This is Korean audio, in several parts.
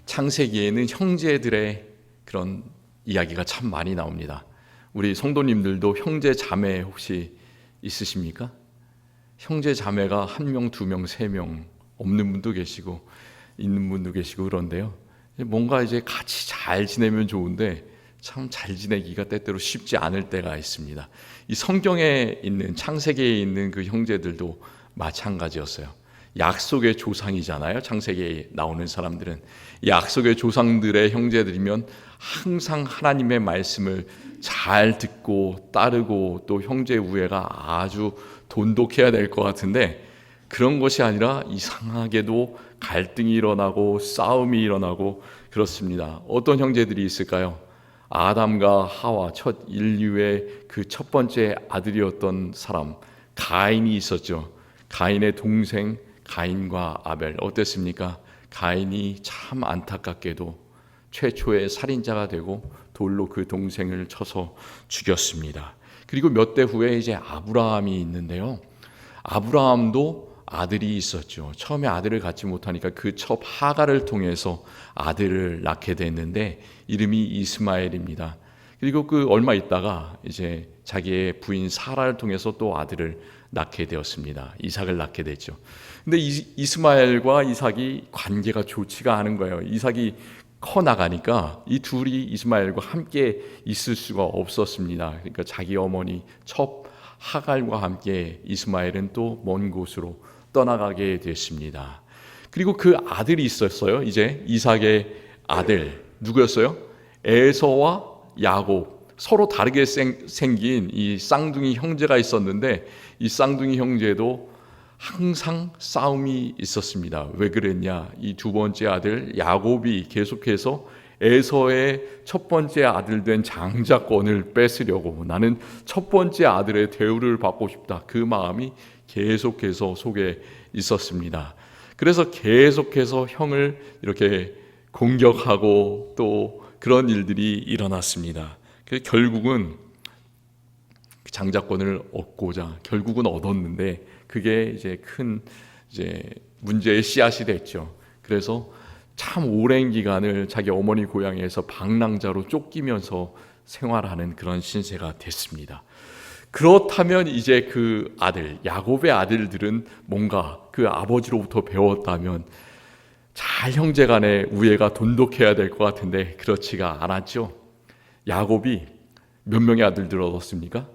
창세기에는 형제들의 그런 이야기가 참 많이 나옵니다. 우리 성도님들도 형제 자매 혹시 있으십니까? 형제 자매가 1명, 2명, 3명 없는 분도 계시고 있는 분도 계시고 그런데요. 뭔가 이제 같이 잘 지내면 좋은데 참 잘 지내기가 때때로 쉽지 않을 때가 있습니다. 이 성경에 있는 창세기에 있는 그 형제들도 마찬가지였어요. 약속의 조상이잖아요. 창세기에 나오는 사람들은 약속의 조상들의 형제들이면 항상 하나님의 말씀을 잘 듣고 따르고 또 형제 우애가 아주 돈독해야 될 것 같은데 그런 것이 아니라 이상하게도 갈등이 일어나고 싸움이 일어나고 그렇습니다. 어떤 형제들이 있을까요? 아담과 하와 첫 인류의 그 첫 번째 아들이었던 사람 가인이 있었죠. 가인의 동생 가인과 아벨 어땠습니까? 가인이 참 안타깝게도 최초의 살인자가 되고 돌로 그 동생을 쳐서 죽였습니다. 그리고 몇 대 후에 이제 아브라함이 있는데요. 아브라함도 아들이 있었죠. 처음에 아들을 갖지 못하니까 그 첩 하갈을 통해서 아들을 낳게 됐는데 이름이 이스마엘입니다. 그리고 그 얼마 있다가 이제 자기의 부인 사라를 통해서 또 아들을 낳게 되었습니다. 이삭을 낳게 됐죠. 근데 이스마엘과 이삭이 관계가 좋지가 않은 거예요. 이삭이 커 나가니까 이 둘이 이스마엘과 함께 있을 수가 없었습니다. 그러니까 자기 어머니 첩 하갈과 함께 이스마엘은 또 먼 곳으로 떠나가게 됐습니다. 그리고 그 아들이 있었어요. 이제 이삭의 아들 누구였어요? 에서와 야곱. 서로 다르게 생긴 이 쌍둥이 형제가 있었는데 이 쌍둥이 형제도 항상 싸움이 있었습니다. 왜 그랬냐? 이 두 번째 아들 야곱이 계속해서 에서의 첫 번째 아들 된 장자권을 뺏으려고 나는 첫 번째 아들의 대우를 받고 싶다. 그 마음이 계속해서 속에 있었습니다. 그래서 계속해서 형을 이렇게 공격하고 또 그런 일들이 일어났습니다. 결국은 장자권을 얻고자 결국은 얻었는데 그게 이제 큰 문제의 씨앗이 됐죠. 그래서 참 오랜 기간을 자기 어머니 고향에서 방랑자로 쫓기면서 생활하는 그런 신세가 됐습니다. 그렇다면 이제 그 아들 야곱의 아들들은 뭔가 그 아버지로부터 배웠다면 잘 형제간의 우애가 돈독해야 될 것 같은데 그렇지가 않았죠. 야곱이 몇 명의 아들들을 얻었습니까?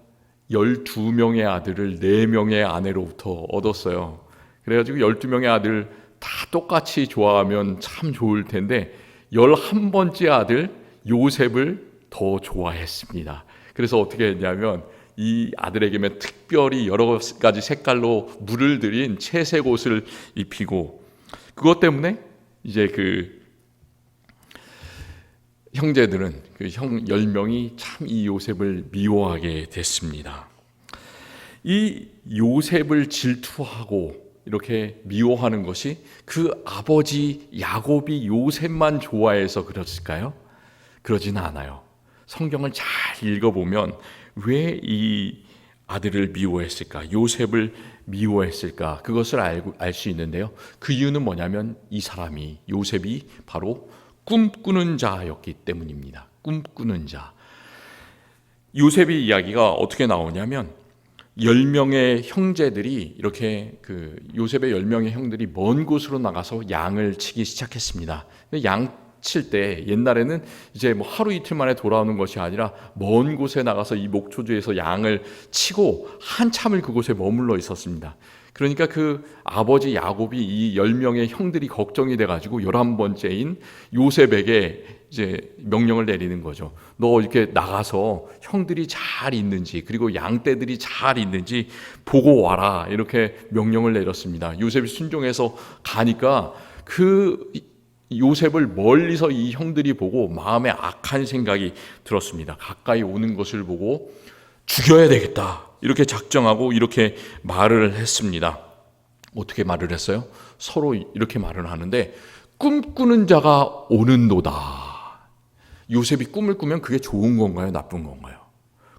12명의 아들을 4명의 아내로부터 얻었어요. 그래가지고 12명의 아들 다 똑같이 좋아하면 참 좋을 텐데 11번째 아들 요셉을 더 좋아했습니다. 그래서 어떻게 했냐면 이 아들에게는 특별히 여러 가지 색깔로 물을 들인 채색 옷을 입히고 그것 때문에 이제 그 형제들은 그 형 10명이 참 이 요셉을 미워하게 됐습니다. 이 요셉을 질투하고 이렇게 미워하는 것이 그 아버지 야곱이 요셉만 좋아해서 그랬을까요? 그러지는 않아요. 성경을 잘 읽어보면 왜 이 아들을 미워했을까? 요셉을 미워했을까? 그것을 알 수 있는데요. 그 이유는 뭐냐면 이 사람이 요셉이 바로 꿈꾸는 자였기 때문입니다. 꿈꾸는 자. 요셉의 이야기가 어떻게 나오냐면 10명의 형제들이 이렇게 그 요셉의 10명의 형들이 먼 곳으로 나가서 양을 치기 시작했습니다. 양 칠 때 옛날에는 이제 뭐 하루 이틀 만에 돌아오는 것이 아니라 먼 곳에 나가서 이 목초지에서 양을 치고 한참을 그곳에 머물러 있었습니다. 그러니까 그 아버지 야곱이 이 10명의 형들이 걱정이 돼가지고 11번째인 요셉에게 이제 명령을 내리는 거죠. 너 이렇게 나가서 형들이 잘 있는지 그리고 양떼들이 잘 있는지 보고 와라 이렇게 명령을 내렸습니다. 요셉이 순종해서 가니까 그 요셉을 멀리서 이 형들이 보고 마음에 악한 생각이 들었습니다. 가까이 오는 것을 보고 죽여야 되겠다 이렇게 작정하고 이렇게 말을 했습니다. 어떻게 말을 했어요? 서로 이렇게 말을 하는데 꿈꾸는 자가 오는도다. 요셉이 꿈을 꾸면 그게 좋은 건가요? 나쁜 건가요?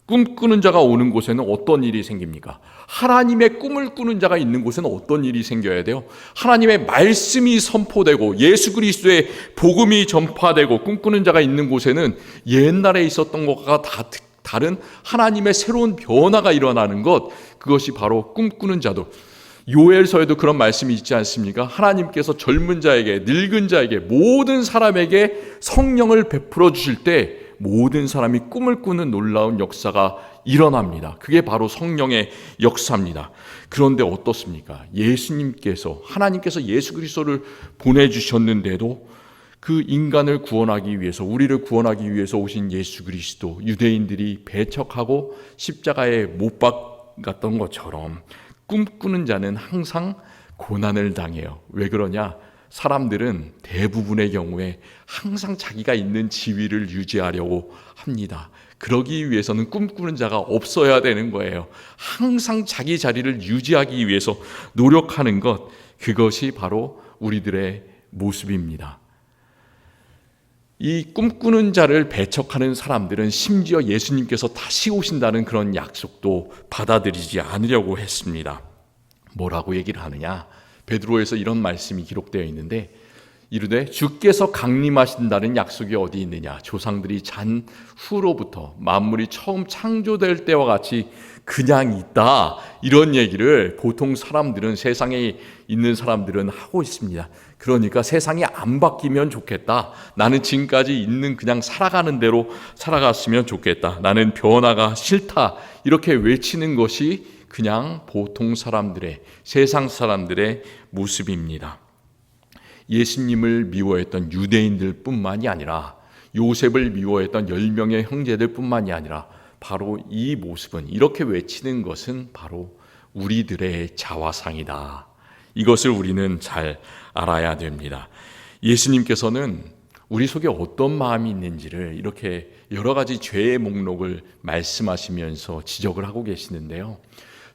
꿈꾸는 자가 오는 곳에는 어떤 일이 생깁니까? 하나님의 꿈을 꾸는 자가 있는 곳에는 어떤 일이 생겨야 돼요? 하나님의 말씀이 선포되고 예수 그리스도의 복음이 전파되고 꿈꾸는 자가 있는 곳에는 옛날에 있었던 것과 다른 하나님의 새로운 변화가 일어나는 것, 그것이 바로 꿈꾸는 자도. 요엘서에도 그런 말씀이 있지 않습니까? 하나님께서 젊은 자에게, 늙은 자에게, 모든 사람에게 성령을 베풀어 주실 때 모든 사람이 꿈을 꾸는 놀라운 역사가 일어납니다. 그게 바로 성령의 역사입니다. 그런데 어떻습니까? 하나님께서 예수 그리스도를 보내주셨는데도 그 인간을 구원하기 위해서, 우리를 구원하기 위해서 오신 예수 그리스도, 유대인들이 배척하고 십자가에 못 박았던 것처럼 꿈꾸는 자는 항상 고난을 당해요. 왜 그러냐? 사람들은 대부분의 경우에 항상 자기가 있는 지위를 유지하려고 합니다. 그러기 위해서는 꿈꾸는 자가 없어야 되는 거예요. 항상 자기 자리를 유지하기 위해서 노력하는 것, 그것이 바로 우리들의 모습입니다. 이 꿈꾸는 자를 배척하는 사람들은 심지어 예수님께서 다시 오신다는 그런 약속도 받아들이지 않으려고 했습니다. 뭐라고 얘기를 하느냐? 베드로에서 이런 말씀이 기록되어 있는데, 이르되 주께서 강림하신다는 약속이 어디 있느냐? 조상들이 잔 후로부터 만물이 처음 창조될 때와 같이 그냥 있다. 이런 얘기를 보통 사람들은, 세상에 있는 사람들은 하고 있습니다. 그러니까 세상이 안 바뀌면 좋겠다. 나는 지금까지 있는 그냥 살아가는 대로 살아갔으면 좋겠다. 나는 변화가 싫다. 이렇게 외치는 것이 그냥 보통 사람들의, 세상 사람들의 모습입니다. 예수님을 미워했던 유대인들 뿐만이 아니라 요셉을 미워했던 10명의 형제들 뿐만이 아니라 바로 이 모습은, 이렇게 외치는 것은 바로 우리들의 자화상이다. 이것을 우리는 잘 알아야 됩니다. 예수님께서는 우리 속에 어떤 마음이 있는지를 이렇게 여러 가지 죄의 목록을 말씀하시면서 지적을 하고 계시는데요.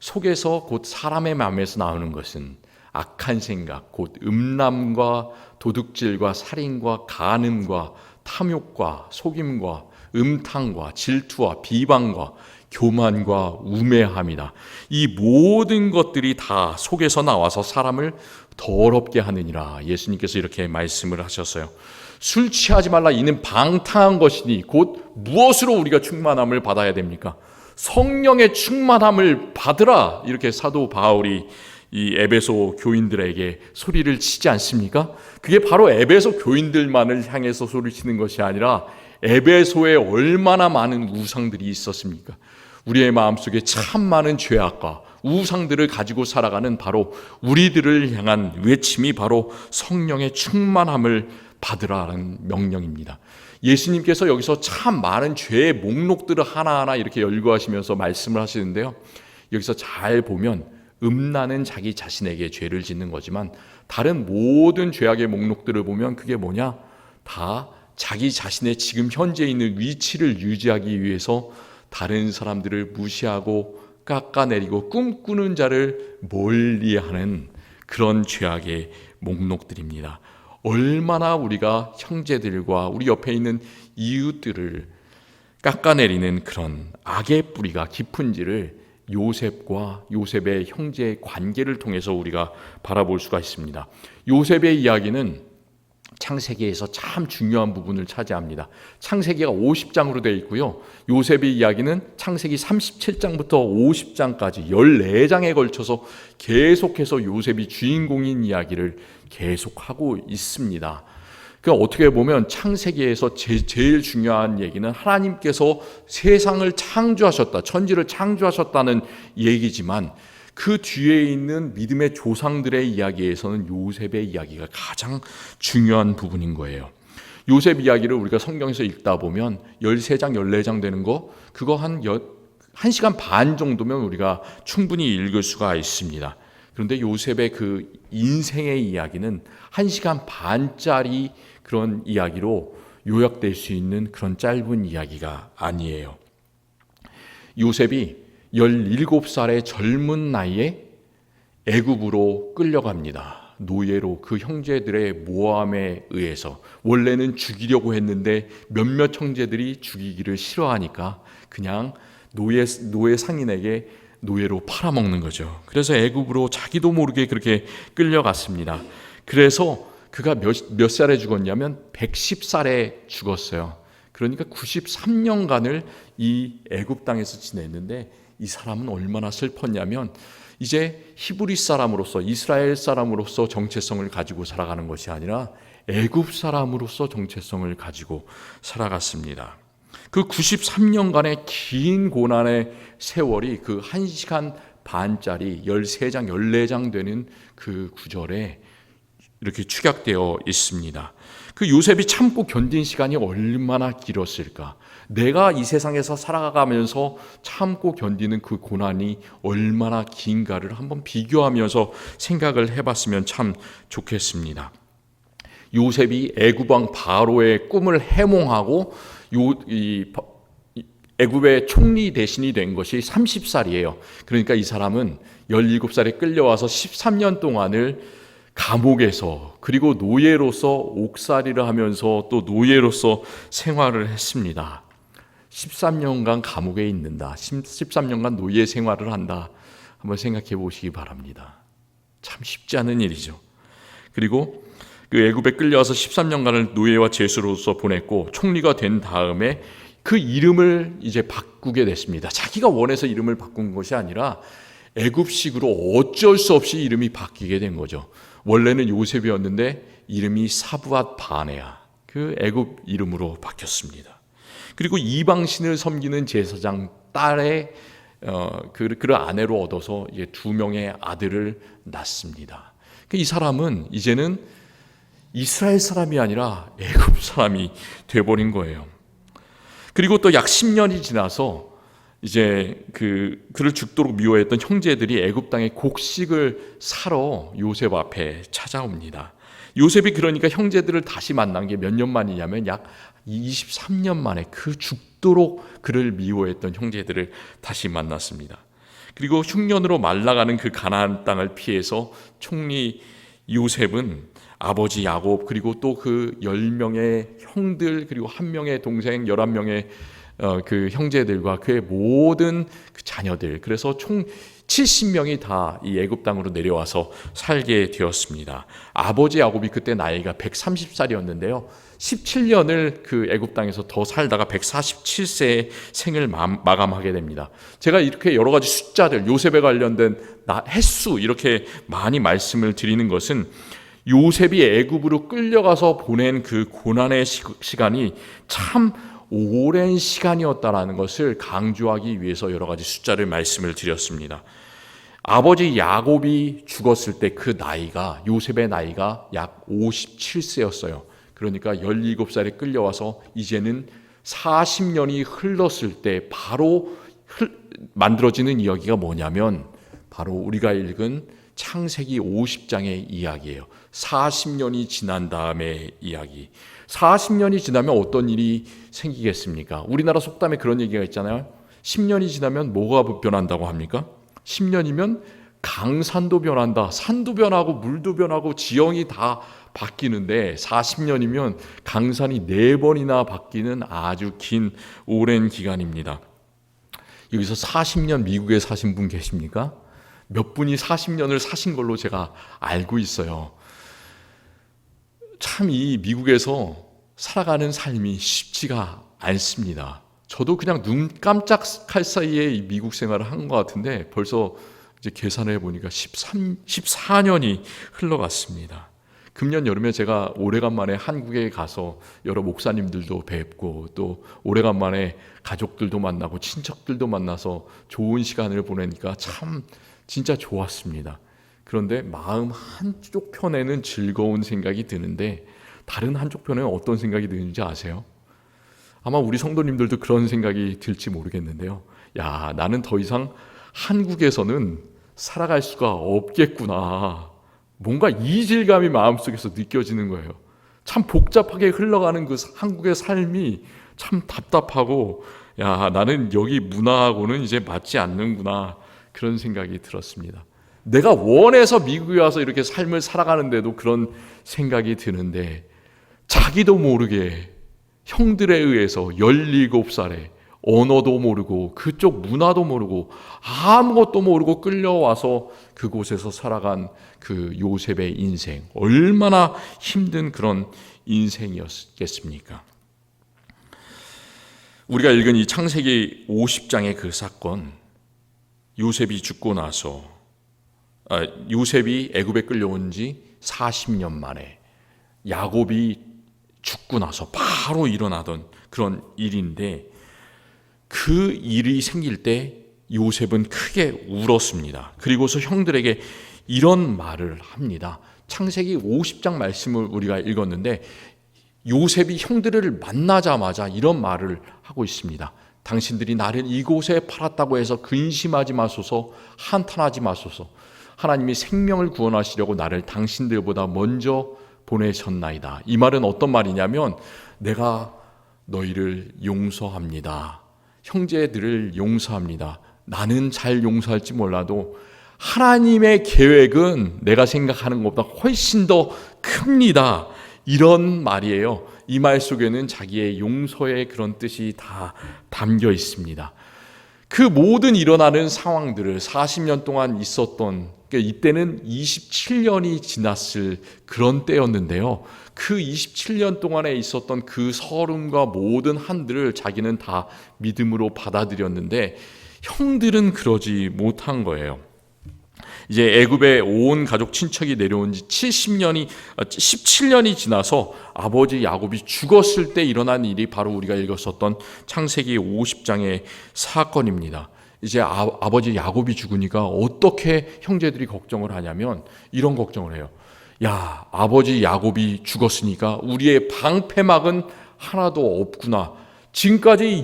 속에서 곧 사람의 마음에서 나오는 것은 악한 생각, 곧 음란과 도둑질과 살인과 간음과 탐욕과 속임과 음탕과 질투와 비방과 교만과 우매함이다. 이 모든 것들이 다 속에서 나와서 사람을 더럽게 하느니라. 예수님께서 이렇게 말씀을 하셨어요. 술 취하지 말라. 이는 방탕한 것이니 곧 무엇으로 우리가 충만함을 받아야 됩니까? 성령의 충만함을 받으라. 이렇게 사도 바울이 이 에베소 교인들에게 소리를 치지 않습니까? 그게 바로 에베소 교인들만을 향해서 소리치는 것이 아니라 에베소에 얼마나 많은 우상들이 있었습니까? 우리의 마음속에 참 많은 죄악과 우상들을 가지고 살아가는 바로 우리들을 향한 외침이 바로 성령의 충만함을 받으라는 명령입니다. 예수님께서 여기서 참 많은 죄의 목록들을 하나하나 이렇게 열거하시면서 말씀을 하시는데요. 여기서 잘 보면 음란은 자기 자신에게 죄를 짓는 거지만 다른 모든 죄악의 목록들을 보면 그게 뭐냐? 다 자기 자신의 지금 현재 있는 위치를 유지하기 위해서 다른 사람들을 무시하고 깎아내리고 꿈꾸는 자를 멀리하는 그런 죄악의 목록들입니다. 얼마나 우리가 형제들과 우리 옆에 있는 이웃들을 깎아내리는 그런 악의 뿌리가 깊은지를 요셉과 요셉의 형제의 관계를 통해서 우리가 바라볼 수가 있습니다. 요셉의 이야기는 창세기에서 참 중요한 부분을 차지합니다. 창세기가 50장으로 되어 있고요. 요셉의 이야기는 창세기 37장부터 50장까지 14장에 걸쳐서 계속해서 요셉이 주인공인 이야기를 계속하고 있습니다. 그러니까 어떻게 보면 창세기에서 제일 중요한 얘기는 하나님께서 세상을 창조하셨다, 천지를 창조하셨다는 얘기지만 그 뒤에 있는 믿음의 조상들의 이야기에서는 요셉의 이야기가 가장 중요한 부분인 거예요. 요셉 이야기를 우리가 성경에서 읽다 보면 13장, 14장 되는 거, 그거 한 1시간 반 정도면 우리가 충분히 읽을 수가 있습니다. 그런데 요셉의 그 인생의 이야기는 1시간 반짜리 그런 이야기로 요약될 수 있는 그런 짧은 이야기가 아니에요. 요셉이 17살의 젊은 나이에 애굽으로 끌려갑니다. 노예로 그 형제들의 모함에 의해서. 원래는 죽이려고 했는데 몇몇 형제들이 죽이기를 싫어하니까 그냥 노예 상인에게 노예로 팔아먹는 거죠. 그래서 애굽으로 자기도 모르게 그렇게 끌려갔습니다. 그래서 그가 몇 살에 죽었냐면 110살에 죽었어요. 그러니까 93년간을 이 애굽 땅에서 지냈는데, 이 사람은 얼마나 슬펐냐면 이제 히브리 사람으로서, 이스라엘 사람으로서 정체성을 가지고 살아가는 것이 아니라 애굽 사람으로서 정체성을 가지고 살아갔습니다. 그 93년간의 긴 고난의 세월이 그 1시간 반짜리 13장, 14장 되는 그 구절에 이렇게 축약되어 있습니다. 그 요셉이 참고 견딘 시간이 얼마나 길었을까? 내가 이 세상에서 살아가면서 참고 견디는 그 고난이 얼마나 긴가를 한번 비교하면서 생각을 해봤으면 참 좋겠습니다. 요셉이 애굽 왕 바로의 꿈을 해몽하고 애굽의 총리 대신이 된 것이 30살이에요. 그러니까 이 사람은 17살에 끌려와서 13년 동안을 감옥에서, 그리고 노예로서 옥살이를 하면서 또 노예로서 생활을 했습니다. 13년간 감옥에 있는다, 13년간 노예 생활을 한다, 한번 생각해 보시기 바랍니다. 참 쉽지 않은 일이죠. 그리고 그 애굽에 끌려와서 13년간을 노예와 죄수로서 보냈고, 총리가 된 다음에 그 이름을 이제 바꾸게 됐습니다. 자기가 원해서 이름을 바꾼 것이 아니라 애굽식으로 어쩔 수 없이 이름이 바뀌게 된 거죠. 원래는 요셉이었는데 이름이 사부앗 바네아, 그 애굽 이름으로 바뀌었습니다. 그리고 이방신을 섬기는 제사장 딸의 그를 아내로 얻어서 이제 2명의 아들을 낳습니다. 이 사람은 이제는 이스라엘 사람이 아니라 애굽 사람이 돼버린 거예요. 그리고 또 약 10년이 지나서 이제 그를 죽도록 미워했던 형제들이 애굽 땅에 곡식을 사러 요셉 앞에 찾아옵니다. 요셉이 그러니까 형제들을 다시 만난 게 몇 년 만이냐면 약 23년 만에 그 죽도록 그를 미워했던 형제들을 다시 만났습니다. 그리고 흉년으로 말라가는 그 가나안 땅을 피해서 총리 요셉은 아버지 야곱, 그리고 또 그 10명의 형들, 그리고 1명의 동생, 11명의 그 형제들과 그의 모든 그 자녀들, 그래서 총 70명이 다 이 애굽 땅으로 내려와서 살게 되었습니다. 아버지 야곱이 그때 나이가 130살이었는데요. 17년을 그 애굽 땅에서 더 살다가 147세에 생을 마감하게 됩니다. 제가 이렇게 여러 가지 숫자들, 요셉에 관련된 횟수 이렇게 많이 말씀을 드리는 것은 요셉이 애굽으로 끌려가서 보낸 그 고난의 시간이 참 오랜 시간이었다라는 것을 강조하기 위해서 여러 가지 숫자를 말씀을 드렸습니다. 아버지 야곱이 죽었을 때 그 나이가, 요셉의 나이가 약 57세였어요. 그러니까 17살에 끌려와서 이제는 40년이 흘렀을 때 바로 만들어지는 이야기가 뭐냐면 바로 우리가 읽은 창세기 50장의 이야기예요. 40년이 지난 다음의 이야기. 40년이 지나면 어떤 일이 생기겠습니까? 우리나라 속담에 그런 얘기가 있잖아요. 10년이 지나면 뭐가 변한다고 합니까? 10년이면 강산도 변한다. 산도 변하고 물도 변하고 지형이 다 바뀌는데 40년이면 강산이 4번이나 바뀌는 아주 긴 오랜 기간입니다. 여기서 40년 미국에 사신 분 계십니까? 몇 분이 40년을 사신 걸로 제가 알고 있어요. 참 이 미국에서 살아가는 삶이 쉽지가 않습니다. 저도 그냥 눈 깜짝할 사이에 이 미국 생활을 한 것 같은데 벌써 이제 계산해 보니까 14년이 흘러갔습니다. 금년 여름에 제가 오래간만에 한국에 가서 여러 목사님들도 뵙고 또 오래간만에 가족들도 만나고 친척들도 만나서 좋은 시간을 보내니까 참 진짜 좋았습니다. 그런데 마음 한쪽 편에는 즐거운 생각이 드는데 다른 한쪽 편에는 어떤 생각이 드는지 아세요? 아마 우리 성도님들도 그런 생각이 들지 모르겠는데요. 야, 나는 더 이상 한국에서는 살아갈 수가 없겠구나. 뭔가 이질감이 마음속에서 느껴지는 거예요. 참 복잡하게 흘러가는 그 한국의 삶이 참 답답하고, 야, 나는 여기 문화하고는 이제 맞지 않는구나. 그런 생각이 들었습니다. 내가 원해서 미국에 와서 이렇게 삶을 살아가는데도 그런 생각이 드는데 자기도 모르게 형들에 의해서 17살에 언어도 모르고 그쪽 문화도 모르고 아무것도 모르고 끌려와서 그곳에서 살아간 그 요셉의 인생, 얼마나 힘든 그런 인생이었겠습니까? 우리가 읽은 이 창세기 50장의 그 사건, 요셉이 죽고 나서 요셉이 애굽에 끌려온 지 40년 만에 야곱이 죽고 나서 바로 일어나던 그런 일인데, 그 일이 생길 때 요셉은 크게 울었습니다. 그리고서 형들에게 이런 말을 합니다. 창세기 50장 말씀을 우리가 읽었는데 요셉이 형들을 만나자마자 이런 말을 하고 있습니다. 당신들이 나를 이곳에 팔았다고 해서 근심하지 마소서, 한탄하지 마소서. 하나님이 생명을 구원하시려고 나를 당신들보다 먼저 보내셨나이다. 이 말은 어떤 말이냐면, 내가 너희를 용서합니다. 형제들을 용서합니다. 나는 잘 용서할지 몰라도 하나님의 계획은 내가 생각하는 것보다 훨씬 더 큽니다. 이런 말이에요. 이 말 속에는 자기의 용서의 그런 뜻이 다 담겨 있습니다. 그 모든 일어나는 상황들을 40년 동안 있었던, 이때는 27년이 지났을 그런 때였는데요. 그 27년 동안에 있었던 그 서름과 모든 한들을 자기는 다 믿음으로 받아들였는데 형들은 그러지 못한 거예요. 이제 애굽에 온 가족 친척이 내려온 지 17년이 지나서 아버지 야곱이 죽었을 때 일어난 일이 바로 우리가 읽었었던 창세기 50장의 사건입니다. 이제 아버지 야곱이 죽으니까 어떻게 형제들이 걱정을 하냐면 이런 걱정을 해요. 야, 아버지 야곱이 죽었으니까 우리의 방패막은 하나도 없구나. 지금까지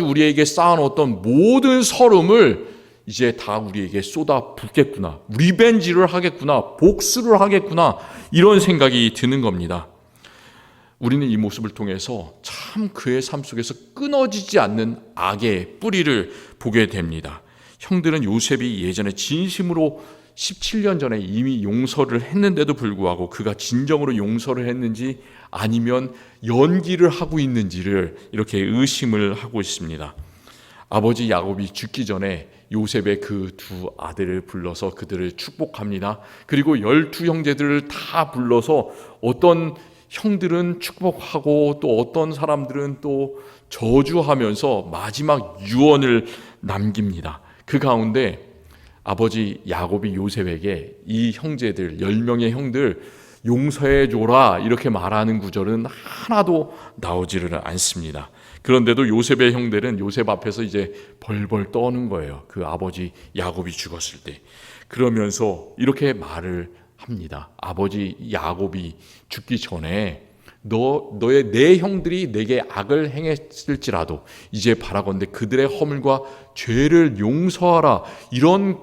우리에게 쌓아놓았던 모든 서름을 이제 다 우리에게 쏟아 붓겠구나. 리벤지를 하겠구나. 복수를 하겠구나. 이런 생각이 드는 겁니다. 우리는 이 모습을 통해서 참 그의 삶 속에서 끊어지지 않는 악의 뿌리를 보게 됩니다. 형들은 요셉이 예전에 진심으로 17년 전에 이미 용서를 했는데도 불구하고 그가 진정으로 용서를 했는지 아니면 연기를 하고 있는지를 이렇게 의심을 하고 있습니다. 아버지 야곱이 죽기 전에 요셉의 그 두 아들을 불러서 그들을 축복합니다. 그리고 12형제들을 다 불러서 어떤 형들은 축복하고 또 어떤 사람들은 또 저주하면서 마지막 유언을 남깁니다. 그 가운데 아버지 야곱이 요셉에게 이 형제들 10명의 형들 용서해줘라 이렇게 말하는 구절은 하나도 나오지를 않습니다. 그런데도 요셉의 형들은 요셉 앞에서 이제 벌벌 떠는 거예요. 그 아버지 야곱이 죽었을 때. 그러면서 이렇게 말을 합니다. 아버지 야곱이 죽기 전에 내 형들이 내게 악을 행했을지라도 이제 바라건대 그들의 허물과 죄를 용서하라. 이런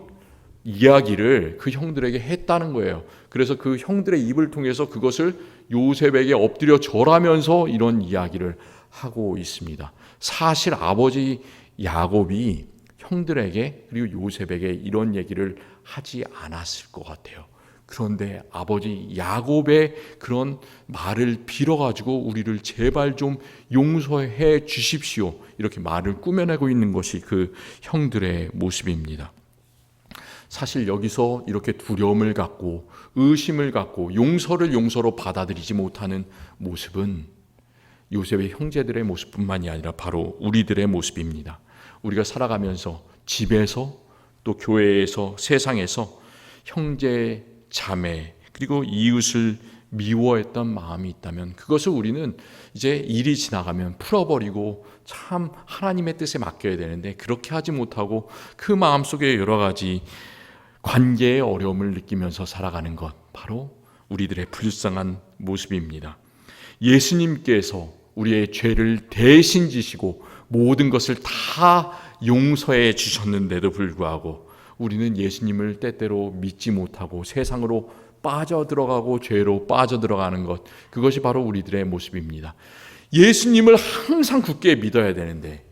이야기를 그 형들에게 했다는 거예요. 그래서 그 형들의 입을 통해서 그것을 요셉에게 엎드려 절하면서 이런 이야기를 하고 있습니다. 사실 아버지 야곱이 형들에게 그리고 요셉에게 이런 얘기를 하지 않았을 것 같아요. 그런데 아버지 야곱의 그런 말을 빌어가지고 우리를 제발 좀 용서해 주십시오. 이렇게 말을 꾸며내고 있는 것이 그 형들의 모습입니다. 사실 여기서 이렇게 두려움을 갖고 의심을 갖고 용서로 받아들이지 못하는 모습은 요셉의 형제들의 모습뿐만이 아니라 바로 우리들의 모습입니다. 우리가 살아가면서 집에서 또 교회에서 세상에서 형제, 자매 그리고 이웃을 미워했던 마음이 있다면 그것을 우리는 이제 일이 지나가면 풀어버리고 참 하나님의 뜻에 맡겨야 되는데 그렇게 하지 못하고 그 마음속에 여러 가지 관계의 어려움을 느끼면서 살아가는 것 바로 우리들의 불쌍한 모습입니다. 예수님께서 우리의 죄를 대신 지시고 모든 것을 다 용서해 주셨는데도 불구하고 우리는 예수님을 때때로 믿지 못하고 세상으로 빠져들어가고 죄로 빠져들어가는 것 그것이 바로 우리들의 모습입니다. 예수님을 항상 굳게 믿어야 되는데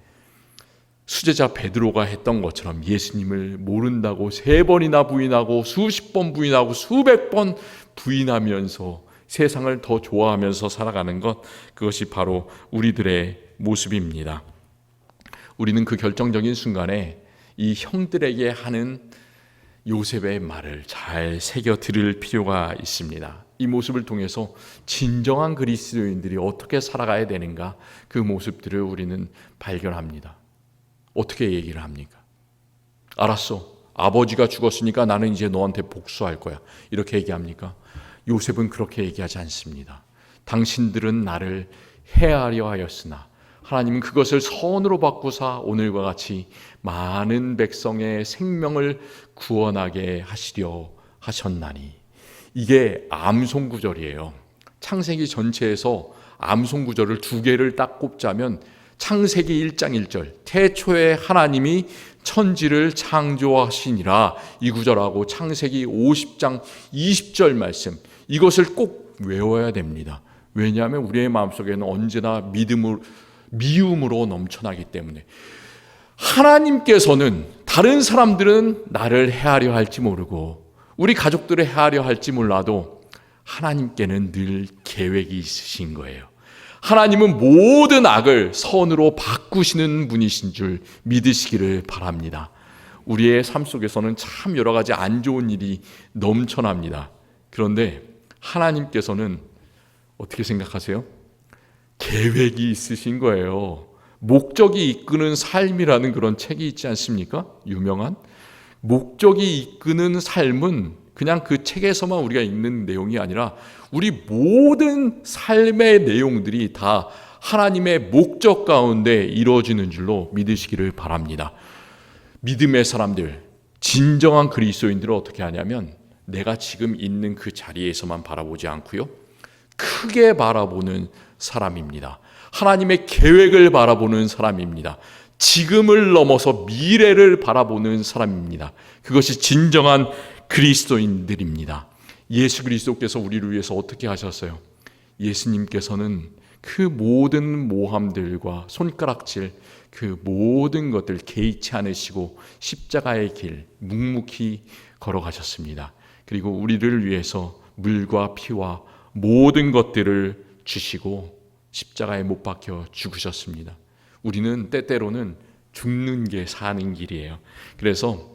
수제자 베드로가 했던 것처럼 예수님을 모른다고 3번이나 부인하고 수십 번 부인하고 수백 번 부인하면서 세상을 더 좋아하면서 살아가는 것 그것이 바로 우리들의 모습입니다. 우리는 그 결정적인 순간에 이 형들에게 하는 요셉의 말을 잘 새겨 들을 필요가 있습니다. 이 모습을 통해서 진정한 그리스도인들이 어떻게 살아가야 되는가, 그 모습들을 우리는 발견합니다. 어떻게 얘기를 합니까? 알았어, 아버지가 죽었으니까 나는 이제 너한테 복수할 거야, 이렇게 얘기합니까? 요셉은 그렇게 얘기하지 않습니다. 당신들은 나를 해하려 하였으나 하나님은 그것을 선으로 바꾸사 오늘과 같이 많은 백성의 생명을 구원하게 하시려 하셨나니. 이게 암송구절이에요. 창세기 전체에서 암송구절을 두 개를 딱 꼽자면 창세기 1장 1절, 태초에 하나님이 천지를 창조하시니라, 이 구절하고 창세기 50장 20절 말씀, 이것을 꼭 외워야 됩니다. 왜냐하면 우리의 마음속에는 언제나 미움으로 넘쳐나기 때문에. 하나님께서는, 다른 사람들은 나를 해하려 할지 모르고 우리 가족들을 해하려 할지 몰라도 하나님께는 늘 계획이 있으신 거예요. 하나님은 모든 악을 선으로 바꾸시는 분이신 줄 믿으시기를 바랍니다. 우리의 삶 속에서는 참 여러 가지 안 좋은 일이 넘쳐납니다. 그런데 하나님께서는 어떻게 생각하세요? 계획이 있으신 거예요. 목적이 이끄는 삶이라는 그런 책이 있지 않습니까? 유명한 목적이 이끄는 삶은 그냥 그 책에서만 우리가 읽는 내용이 아니라 우리 모든 삶의 내용들이 다 하나님의 목적 가운데 이루어지는 줄로 믿으시기를 바랍니다. 믿음의 사람들, 진정한 그리스도인들은 어떻게 하냐면 내가 지금 있는 그 자리에서만 바라보지 않고요, 크게 바라보는 사람입니다. 하나님의 계획을 바라보는 사람입니다. 지금을 넘어서 미래를 바라보는 사람입니다. 그것이 진정한 그리스도인들입니다. 예수 그리스도께서 우리를 위해서 어떻게 하셨어요? 예수님께서는 그 모든 모함들과 손가락질, 그 모든 것들 개의치 않으시고 십자가의 길 묵묵히 걸어가셨습니다. 그리고 우리를 위해서 물과 피와 모든 것들을 주시고 십자가에 못 박혀 죽으셨습니다. 우리는 때때로는 죽는 게 사는 길이에요. 그래서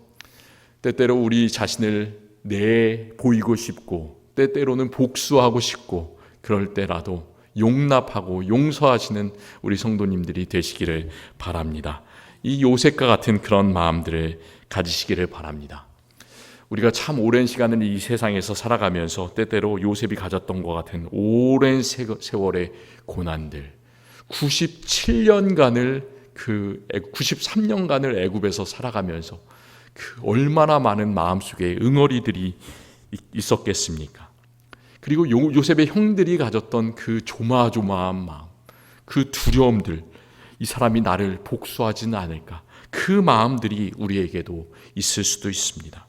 때때로 우리 자신을 내보이고 싶고 때때로는 복수하고 싶고 그럴 때라도 용납하고 용서하시는 우리 성도님들이 되시기를 바랍니다. 이 요셉과 같은 그런 마음들을 가지시기를 바랍니다. 우리가 참 오랜 시간을 이 세상에서 살아가면서 때때로 요셉이 가졌던 것 같은 오랜 세월의 고난들, 97년간을 93년간을 애굽에서 살아가면서 그 얼마나 많은 마음속에 응어리들이 있었겠습니까? 그리고 요셉의 형들이 가졌던 그 조마조마한 마음, 그 두려움들, 이 사람이 나를 복수하지는 않을까, 그 마음들이 우리에게도 있을 수도 있습니다.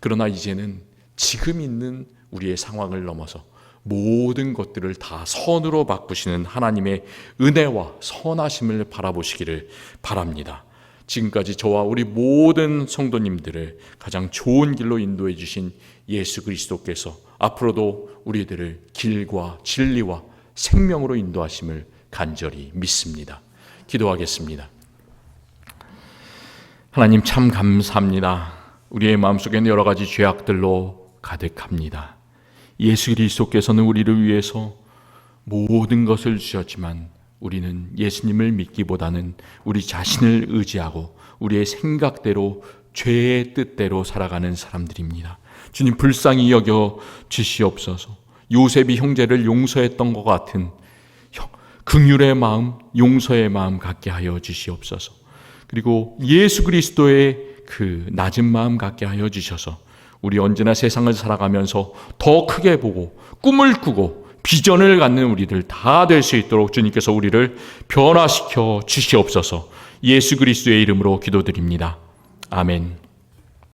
그러나 이제는 지금 있는 우리의 상황을 넘어서 모든 것들을 다 선으로 바꾸시는 하나님의 은혜와 선하심을 바라보시기를 바랍니다. 지금까지 저와 우리 모든 성도님들을 가장 좋은 길로 인도해 주신 예수 그리스도께서 앞으로도 우리들을 길과 진리와 생명으로 인도하심을 간절히 믿습니다. 기도하겠습니다. 하나님 참 감사합니다. 우리의 마음속에는 여러 가지 죄악들로 가득합니다. 예수 그리스도께서는 우리를 위해서 모든 것을 주셨지만 우리는 예수님을 믿기보다는 우리 자신을 의지하고 우리의 생각대로 죄의 뜻대로 살아가는 사람들입니다. 주님 불쌍히 여겨 주시옵소서. 요셉이 형제를 용서했던 것 같은 긍휼의 마음, 용서의 마음 갖게 하여 주시옵소서. 그리고 예수 그리스도의 그 낮은 마음 갖게 하여 주셔서 우리 언제나 세상을 살아가면서 더 크게 보고 꿈을 꾸고 비전을 갖는 우리들 다 될 수 있도록 주님께서 우리를 변화시켜 주시옵소서. 예수 그리스도의 이름으로 기도드립니다. 아멘.